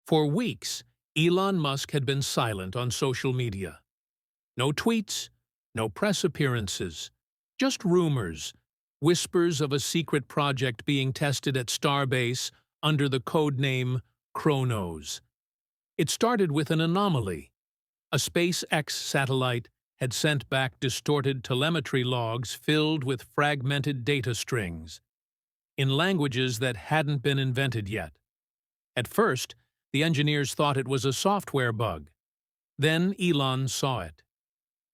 For weeks, Elon Musk had been silent on social media. No tweets, no press appearances, just rumors, whispers of a secret project being tested at Starbase under the code name Kronos. It started with an anomaly. A SpaceX satellite had sent back distorted telemetry logs filled with fragmented data strings, in languages that hadn't been invented yet. At first, the engineers thought it was a software bug. Then Elon saw it.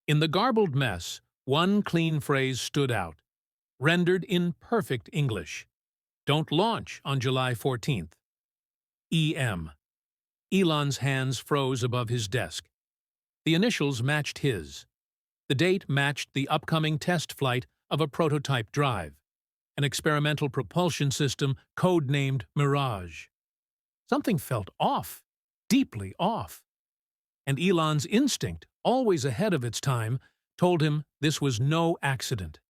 In the garbled mess, one clean phrase stood out, rendered in perfect English. "Don't launch on July 14th. EM. Elon's hands froze above his desk. The initials matched his. The date matched the upcoming test flight of a prototype drive, an experimental propulsion system code-named Mirage. Something felt off, deeply off. And Elon's instinct, always ahead of its time, told him this was no accident.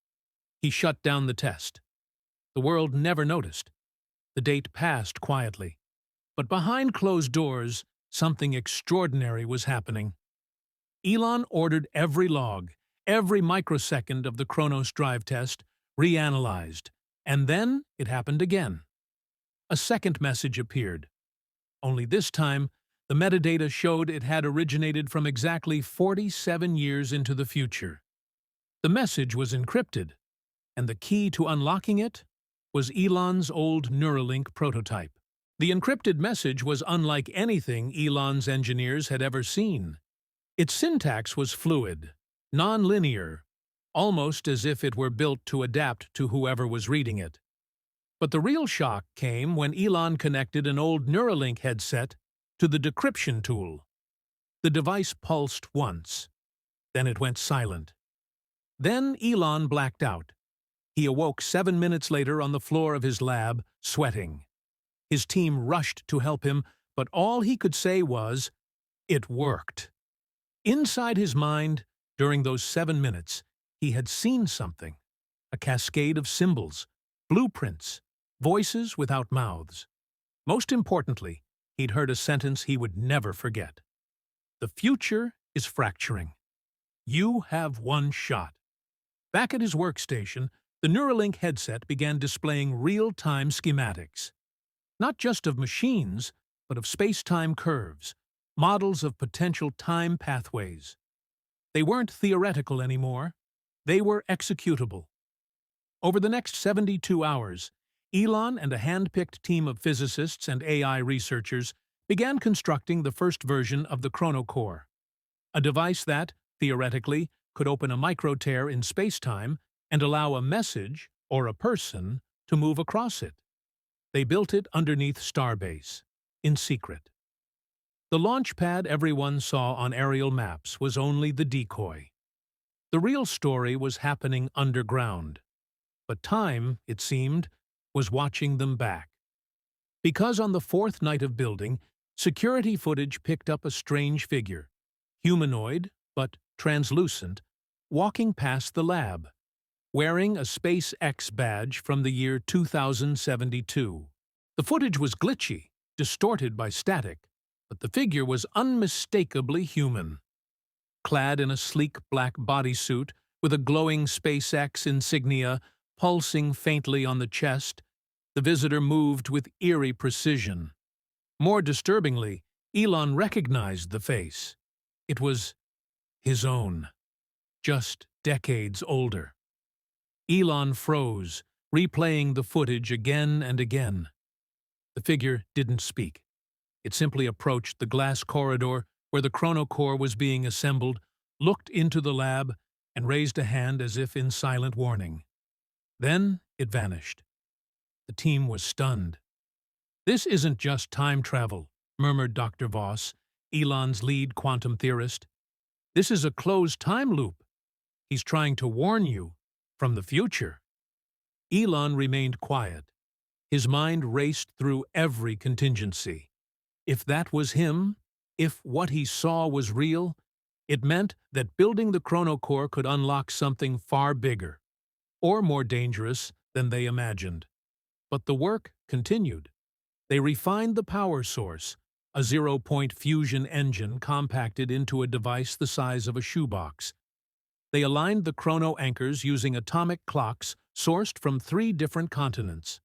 He shut down the test. The world never noticed. The date passed quietly. But behind closed doors, something extraordinary was happening. Elon ordered every log, every microsecond of the Kronos drive test, reanalyzed. And then it happened again. A second message appeared. Only this time, the metadata showed it had originated from exactly 47 years into the future. The message was encrypted, and the key to unlocking it was Elon's old Neuralink prototype. The encrypted message was unlike anything Elon's engineers had ever seen. Its syntax was fluid, non-linear, almost as if it were built to adapt to whoever was reading it. But the real shock came when Elon connected an old Neuralink headset to the decryption tool. The device pulsed once. Then it went silent. Then Elon blacked out. He awoke 7 minutes later on the floor of his lab, sweating. His team rushed to help him, but all he could say was, "It worked." Inside his mind, during those 7 minutes, he had seen something. A cascade of symbols, blueprints, voices without mouths. Most importantly, he'd heard a sentence he would never forget. "The future is fracturing. You have one shot." Back at his workstation, the Neuralink headset began displaying real-time schematics. Not just of machines, but of space-time curves, models of potential time pathways. They weren't theoretical anymore. They were executable. Over the next 72 hours, Elon and a hand-picked team of physicists and AI researchers began constructing the first version of the chronocore, a device that, theoretically, could open a micro-tear in space-time and allow a message, or a person, to move across it. They built it underneath Starbase, in secret. The launch pad everyone saw on aerial maps was only the decoy. The real story was happening underground. But time, it seemed, was watching them back. Because on the fourth night of building, security footage picked up a strange figure, humanoid, but translucent, walking past the lab, wearing a SpaceX badge from the year 2072. The footage was glitchy, distorted by static, but the figure was unmistakably human. Clad in a sleek black bodysuit with a glowing SpaceX insignia pulsing faintly on the chest, the visitor moved with eerie precision. More disturbingly, Elon recognized the face. It was his own, just decades older. Elon froze, replaying the footage again and again. The figure didn't speak. It simply approached the glass corridor where the chronocore was being assembled, looked into the lab, and raised a hand as if in silent warning. Then it vanished. The team was stunned. "This isn't just time travel," murmured Dr. Voss, Elon's lead quantum theorist. "This is a closed time loop. He's trying to warn you from the future." Elon remained quiet. His mind raced through every contingency. If that was him, if what he saw was real, it meant that building the chronocore could unlock something far bigger, or more dangerous than they imagined. But the work continued. They refined the power source, a zero-point fusion engine compacted into a device the size of a shoebox. They aligned the chrono anchors using atomic clocks sourced from 3 different continents.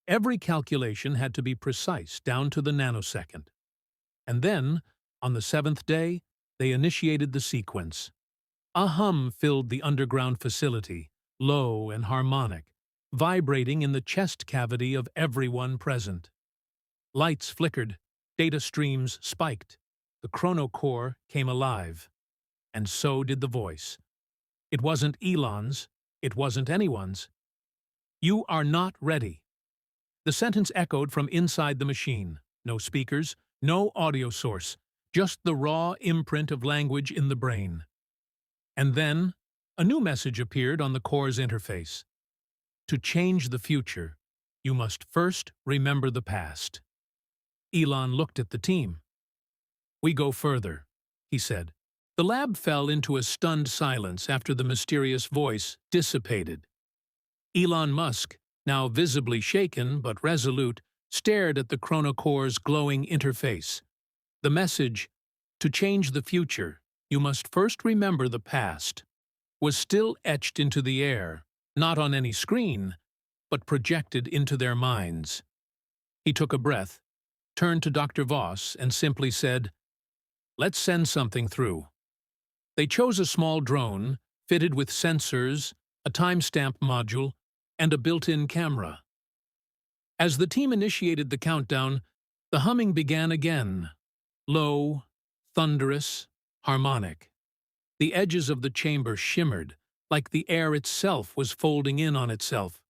Every calculation had to be precise, down to the nanosecond. And then, on the 7th day, they initiated the sequence. A hum filled the underground facility, low and harmonic, vibrating in the chest cavity of everyone present. Lights flickered, data streams spiked. The chrono core came alive. And so did the voice. It wasn't Elon's, it wasn't anyone's. "You are not ready." The sentence echoed from inside the machine. No speakers, no audio source, just the raw imprint of language in the brain. And then, a new message appeared on the core's interface. To change the future, you must first remember the past. Elon looked at the team. "We go further," he said. The lab fell into a stunned silence after the mysterious voice dissipated. Elon Musk, now visibly shaken but resolute, stared at the chronocore's glowing interface. The message, "To change the future, you must first remember the past," was still etched into the air, not on any screen, but projected into their minds. He took a breath, turned to Dr. Voss, and simply said, "Let's send something through." They chose a small drone, fitted with sensors, a timestamp module, and a built-in camera. As the team initiated the countdown, the humming began again, low, thunderous, harmonic. The edges of the chamber shimmered, like the air itself was folding in on itself.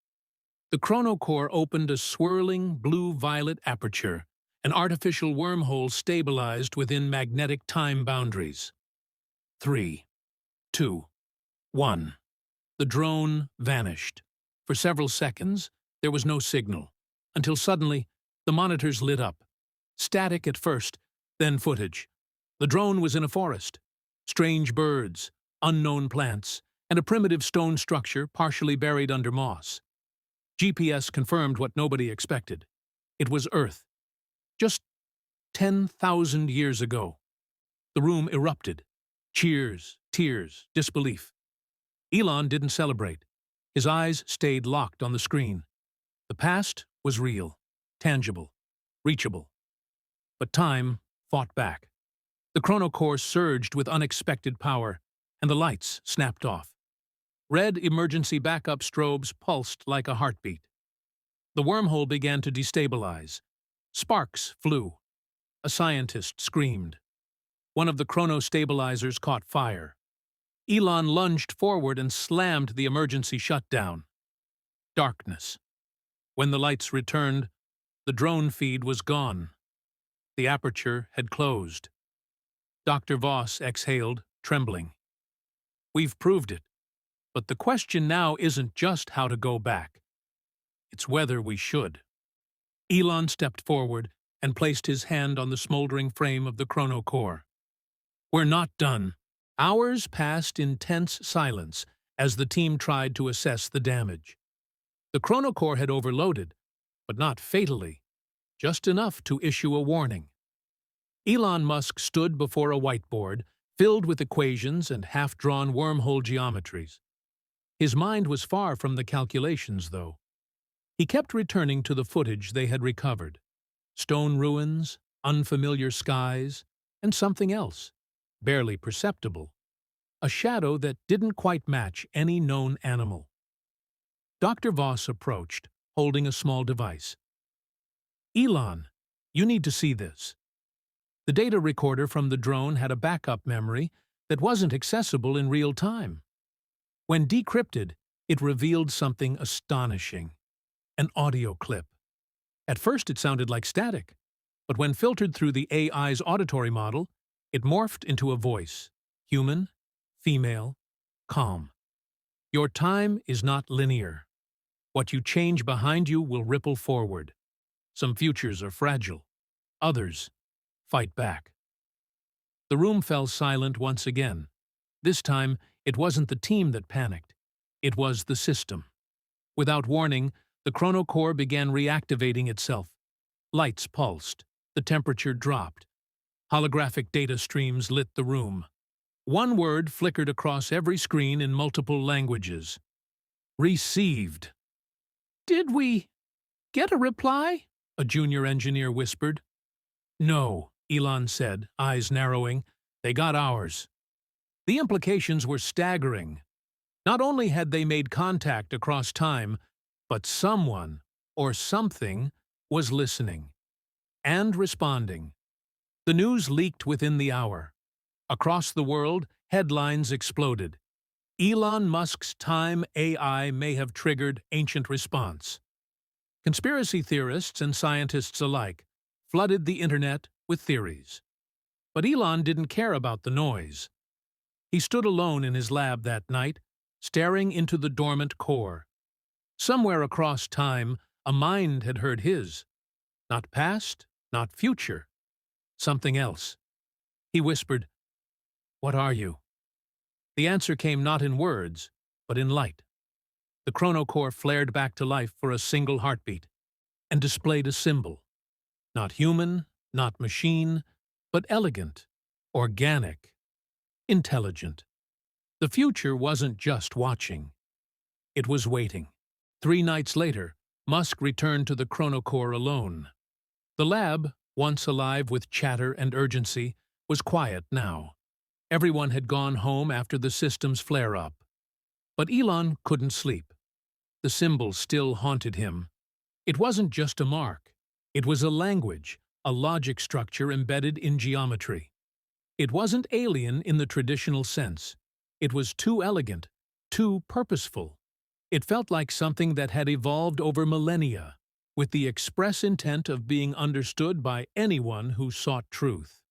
The chronocore opened a swirling blue-violet aperture, an artificial wormhole stabilized within magnetic time boundaries. 3, 2, 1. The drone vanished. For several seconds, there was no signal, until suddenly the monitors lit up. Static at first, then footage. The drone was in a forest. Strange birds, unknown plants, and a primitive stone structure partially buried under moss. GPS confirmed what nobody expected. It was Earth. Just 10,000 years ago. The room erupted. Cheers, tears, disbelief. Elon didn't celebrate. His eyes stayed locked on the screen. The past was real, tangible, reachable. But time fought back. The chronocore surged with unexpected power, and the lights snapped off. Red emergency backup strobes pulsed like a heartbeat. The wormhole began to destabilize. Sparks flew. A scientist screamed. One of the chrono-stabilizers caught fire. Elon lunged forward and slammed the emergency shutdown. Darkness. When the lights returned, the drone feed was gone. The aperture had closed. Dr. Voss exhaled, trembling. "We've proved it. But the question now isn't just how to go back. It's whether we should." Elon stepped forward and placed his hand on the smoldering frame of the chronocore. "We're not done." Hours passed in tense silence as the team tried to assess the damage. The chronocore had overloaded, but not fatally, just enough to issue a warning. Elon Musk stood before a whiteboard filled with equations and half-drawn wormhole geometries. His mind was far from the calculations, though. He kept returning to the footage they had recovered. Stone ruins, unfamiliar skies, and something else, barely perceptible. A shadow that didn't quite match any known animal. Dr. Voss approached, holding a small device. "Elon, you need to see this." The data recorder from the drone had a backup memory that wasn't accessible in real time. When decrypted, it revealed something astonishing. An audio clip. At first it sounded like static, but when filtered through the AI's auditory model, it morphed into a voice. Human, female, calm. "Your time is not linear. What you change behind you will ripple forward. Some futures are fragile. Others fight back." The room fell silent once again. This time, it wasn't the team that panicked. It was the system. Without warning, the chronocore began reactivating itself. Lights pulsed. The temperature dropped. Holographic data streams lit the room. One word flickered across every screen in multiple languages. Received. "Did we get a reply?" a junior engineer whispered. "No," Elon said, eyes narrowing. "They got ours." The implications were staggering. Not only had they made contact across time, but someone, or something, was listening and responding. The news leaked within the hour. Across the world, headlines exploded. Elon Musk's time AI may have triggered ancient response. Conspiracy theorists and scientists alike flooded the internet with theories. But Elon didn't care about the noise. He stood alone in his lab that night, staring into the dormant core. Somewhere across time, a mind had heard his. Not past, not future. Something else. He whispered, "What are you?" The answer came not in words, but in light. The chronocore flared back to life for a single heartbeat, and displayed a symbol. Not human, not machine, but elegant, organic, intelligent. The future wasn't just watching. It was waiting. 3 nights later, Musk returned to the chronocore alone. The lab, once alive with chatter and urgency, was quiet now. Everyone had gone home after the system's flare-up. But Elon couldn't sleep. The symbol still haunted him. It wasn't just a mark. It was a language, a logic structure embedded in geometry. It wasn't alien in the traditional sense. It was too elegant, too purposeful. It felt like something that had evolved over millennia, with the express intent of being understood by anyone who sought truth.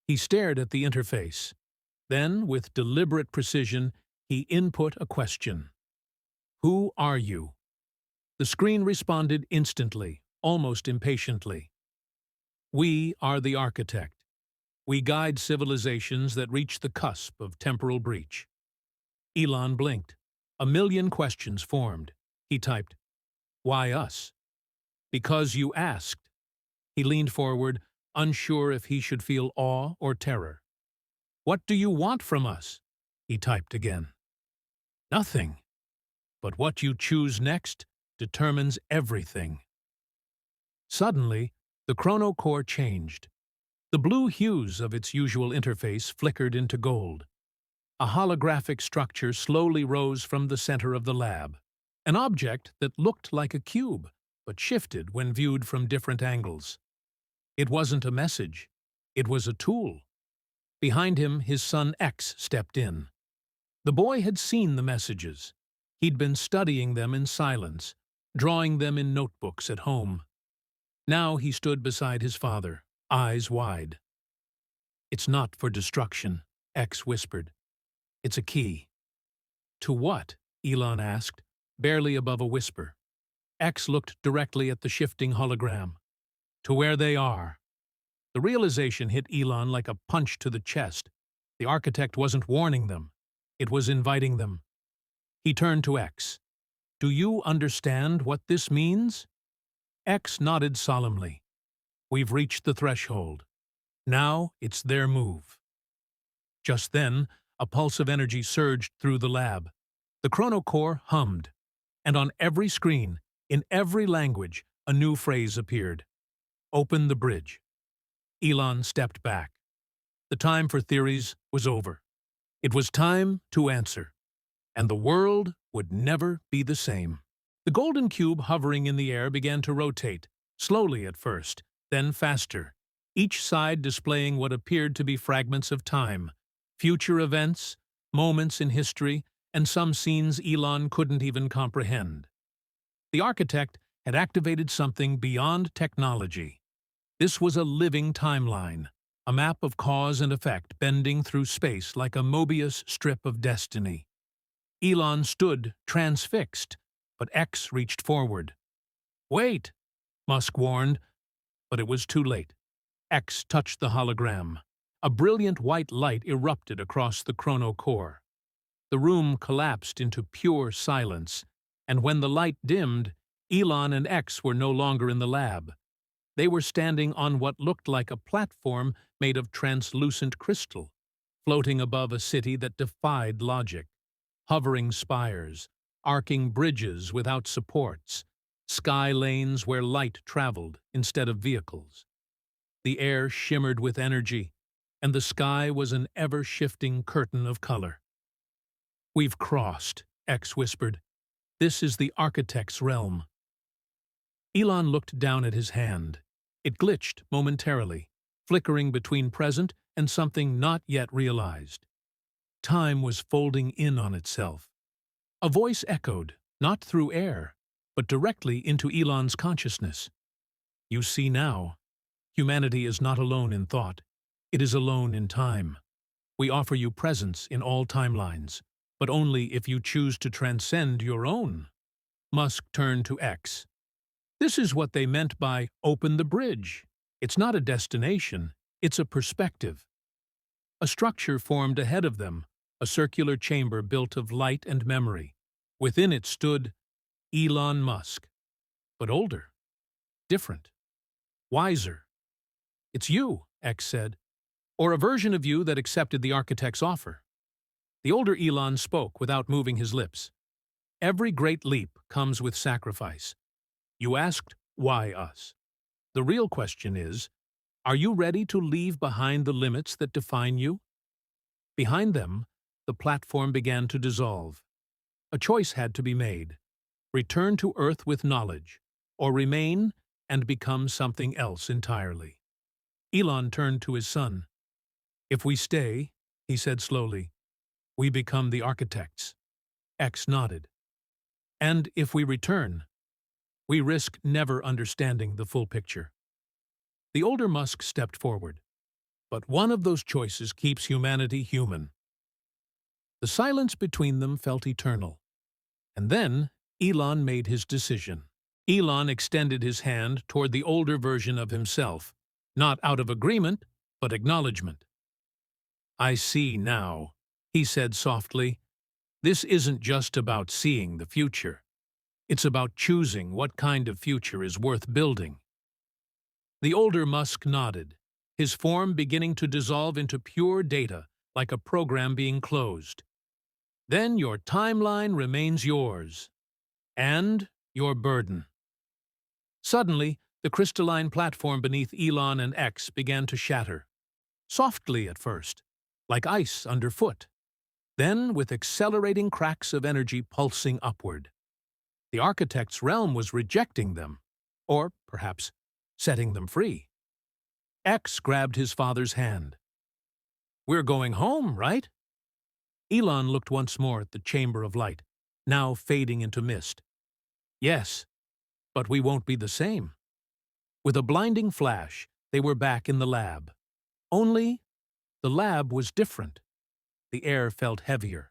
He stared at the interface. Then, with deliberate precision, he input a question. "Who are you?" The screen responded instantly, almost impatiently. "We are the architect. We guide civilizations that reach the cusp of temporal breach." Elon blinked. A million questions formed. He typed, "Why us?" "Because you asked." He leaned forward, unsure if he should feel awe or terror. "What do you want from us?" He typed again. "Nothing. But what you choose next determines everything." Suddenly, the chronocore changed. The blue hues of its usual interface flickered into gold. A holographic structure slowly rose from the center of the lab, an object that looked like a cube, but shifted when viewed from different angles. It wasn't a message. It was a tool. Behind him, his son X stepped in. The boy had seen the messages. He'd been studying them in silence, drawing them in notebooks at home. Now he stood beside his father, eyes wide. "It's not for destruction," X whispered. "It's a key." "To what?" Elon asked, barely above a whisper. X looked directly at the shifting hologram. "To where they are." The realization hit Elon like a punch to the chest. The architect wasn't warning them. It was inviting them. He turned to X. "Do you understand what this means?" X nodded solemnly. "We've reached the threshold. Now it's their move." Just then, a pulse of energy surged through the lab. The chronocore hummed, and on every screen, in every language, a new phrase appeared. "Open the bridge." Elon stepped back. The time for theories was over. It was time to answer, and the world would never be the same. The golden cube hovering in the air began to rotate, slowly at first, then faster, each side displaying what appeared to be fragments of time, future events, moments in history, and some scenes Elon couldn't even comprehend. The architect had activated something beyond technology. This was a living timeline, a map of cause and effect bending through space like a Mobius strip of destiny. Elon stood transfixed, but X reached forward. "Wait," Musk warned, but it was too late. X touched the hologram. A brilliant white light erupted across the chronocore. The room collapsed into pure silence, and when the light dimmed, Elon and X were no longer in the lab. They were standing on what looked like a platform made of translucent crystal, floating above a city that defied logic. Hovering spires, arcing bridges without supports, sky lanes where light traveled instead of vehicles. The air shimmered with energy, and the sky was an ever-shifting curtain of color. "We've crossed," X whispered. "This is the architect's realm." Elon looked down at his hand. It glitched momentarily, flickering between present and something not yet realized. Time was folding in on itself. A voice echoed, not through air, but directly into Elon's consciousness. "You see now, humanity is not alone in thought. It is alone in time. We offer you presence in all timelines, but only if you choose to transcend your own." Musk turned to X. "This is what they meant by open the bridge. It's not a destination, it's a perspective." A structure formed ahead of them, a circular chamber built of light and memory. Within it stood Elon Musk, but older, different, wiser. "It's you," X said, "or a version of you that accepted the architect's offer." The older Elon spoke without moving his lips. "Every great leap comes with sacrifice. You asked, why us? The real question is, are you ready to leave behind the limits that define you?" Behind them, the platform began to dissolve. A choice had to be made. Return to Earth with knowledge, or remain and become something else entirely. Elon turned to his son. "If we stay," he said slowly, "we become the architects." X nodded. "And if we return, we risk never understanding the full picture." The older Musk stepped forward. "But one of those choices keeps humanity human." The silence between them felt eternal. And then Elon made his decision. Elon extended his hand toward the older version of himself, not out of agreement, but acknowledgement. "I see now," he said softly. "This isn't just about seeing the future. It's about choosing what kind of future is worth building." The older Musk nodded, his form beginning to dissolve into pure data, like a program being closed. "Then your timeline remains yours. And your burden." Suddenly, the crystalline platform beneath Elon and X began to shatter. Softly at first, like ice underfoot. Then with accelerating cracks of energy pulsing upward. The architect's realm was rejecting them, or perhaps setting them free. X grabbed his father's hand. "We're going home, right?" Elon looked once more at the chamber of light, now fading into mist. "Yes, but we won't be the same." With a blinding flash, they were back in the lab. Only, the lab was different. The air felt heavier.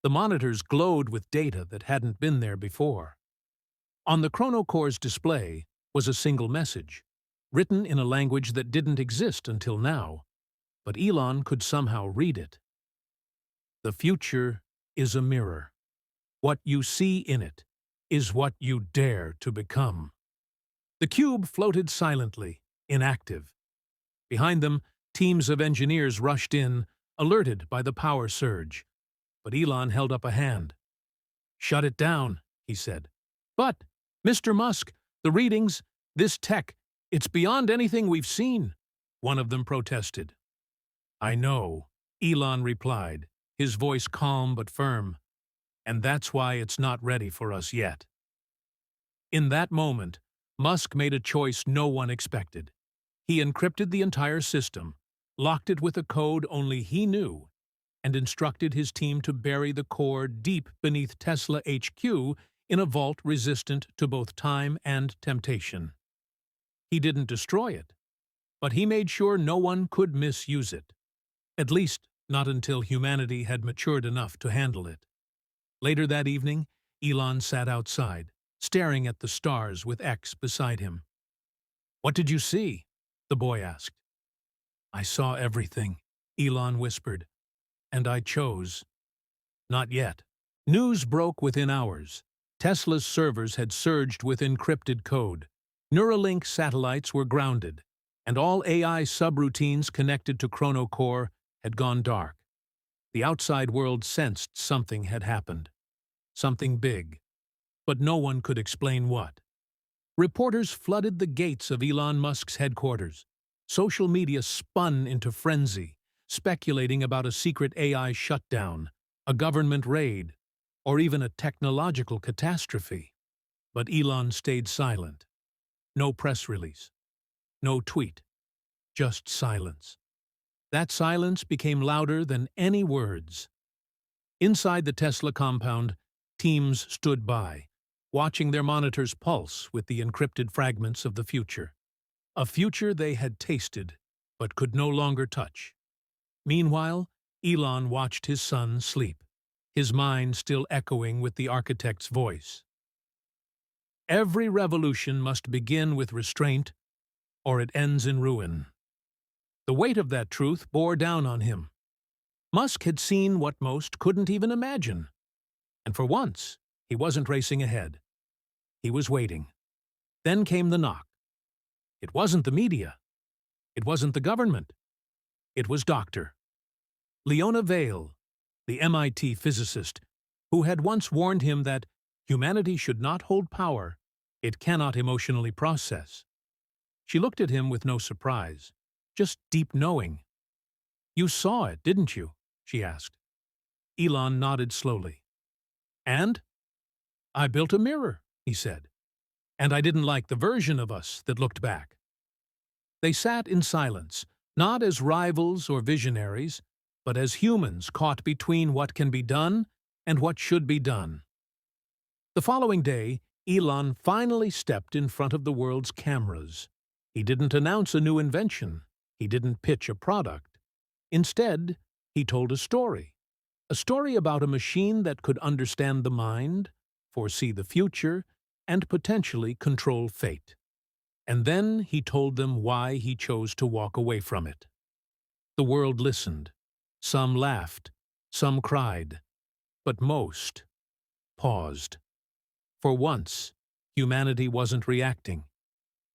The monitors glowed with data that hadn't been there before. On the chronocore's display was a single message, written in a language that didn't exist until now, but Elon could somehow read it. "The future is a mirror. What you see in it is what you dare to become." The cube floated silently, inactive. Behind them, teams of engineers rushed in, alerted by the power surge. But Elon held up a hand. "Shut it down," he said. "But, Mr. Musk, the readings, this tech, it's beyond anything we've seen," one of them protested. "I know," Elon replied, his voice calm but firm. "And that's why it's not ready for us yet." In that moment, Musk made a choice no one expected. He encrypted the entire system, locked it with a code only he knew, and instructed his team to bury the core deep beneath Tesla HQ in a vault resistant to both time and temptation. He didn't destroy it, but he made sure no one could misuse it. At least, not until humanity had matured enough to handle it. Later that evening, Elon sat outside, staring at the stars with X beside him. "What did you see?" the boy asked. "I saw everything," Elon whispered, "and I chose." Not yet. News broke within hours. Tesla's servers had surged with encrypted code. Neuralink satellites were grounded, and all AI subroutines connected to Chronocore had gone dark. The outside world sensed something had happened. Something big. But no one could explain what. Reporters flooded the gates of Elon Musk's headquarters. Social media spun into frenzy, speculating about a secret AI shutdown, a government raid, or even a technological catastrophe. But Elon stayed silent. No press release. No tweet. Just silence. That silence became louder than any words. Inside the Tesla compound, teams stood by, watching their monitors pulse with the encrypted fragments of the future. A future they had tasted, but could no longer touch. Meanwhile, Elon watched his son sleep, his mind still echoing with the architect's voice. Every revolution must begin with restraint, or it ends in ruin. The weight of that truth bore down on him. Musk had seen what most couldn't even imagine. And for once, he wasn't racing ahead. He was waiting. Then came the knock. It wasn't the media. It wasn't the government. It was Dr. Leona Vale, the MIT physicist, who had once warned him that humanity should not hold power it cannot emotionally process. She looked at him with no surprise, just deep knowing. "You saw it, didn't you?" she asked. Elon nodded slowly. "And?" "I built a mirror," he said. "And I didn't like the version of us that looked back." They sat in silence, not as rivals or visionaries, but as humans caught between what can be done and what should be done. The following day, Elon finally stepped in front of the world's cameras. He didn't announce a new invention. He didn't pitch a product. Instead, he told a story about a machine that could understand the mind, foresee the future, and potentially control fate. And then he told them why he chose to walk away from it. The world listened. Some laughed, some cried, but most paused. For once, humanity wasn't reacting.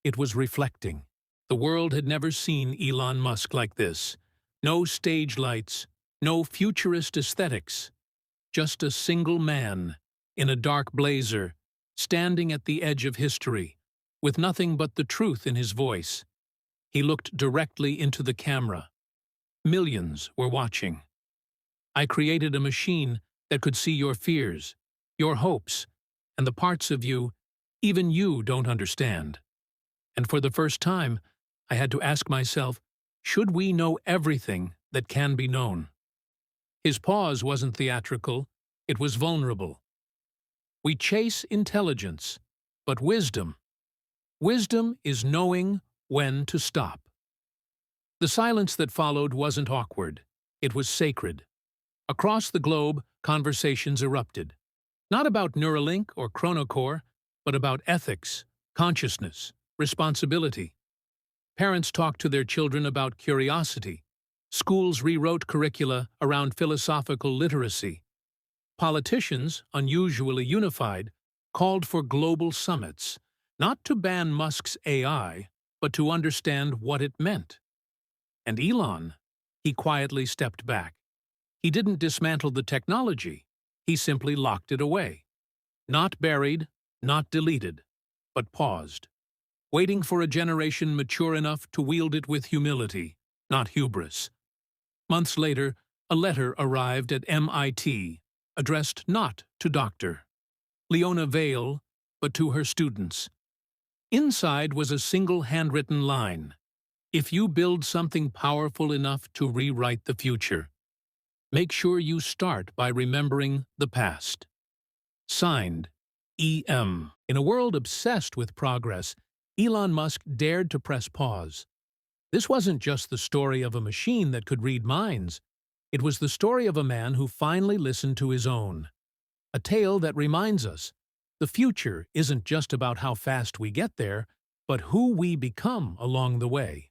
It was reflecting. The world had never seen Elon Musk like this. No stage lights, no futurist aesthetics. Just a single man, in a dark blazer, standing at the edge of history, with nothing but the truth in his voice. He looked directly into the camera. Millions were watching. "I created a machine that could see your fears, your hopes, and the parts of you even you don't understand. And for the first time, I had to ask myself, should we know everything that can be known?" His pause wasn't theatrical, it was vulnerable. We chase intelligence, but wisdom is knowing when to stop. The silence that followed wasn't awkward, it was sacred. Across the globe, conversations erupted. Not about Neuralink or Chronocore, but about ethics, consciousness, responsibility. Parents talked to their children about curiosity. Schools rewrote curricula around philosophical literacy. Politicians, unusually unified, called for global summits, not to ban Musk's AI, but to understand what it meant. And Elon, he quietly stepped back. He didn't dismantle the technology, he simply locked it away. Not buried, not deleted, but paused, waiting for a generation mature enough to wield it with humility, not hubris. Months later, a letter arrived at MIT, addressed not to Dr. Leona Vale, but to her students. Inside was a single handwritten line: "If you build something powerful enough to rewrite the future, make sure you start by remembering the past." Signed, E.M. In a world obsessed with progress, Elon Musk dared to press pause. This wasn't just the story of a machine that could read minds. It was the story of a man who finally listened to his own. A tale that reminds us, the future isn't just about how fast we get there, but who we become along the way.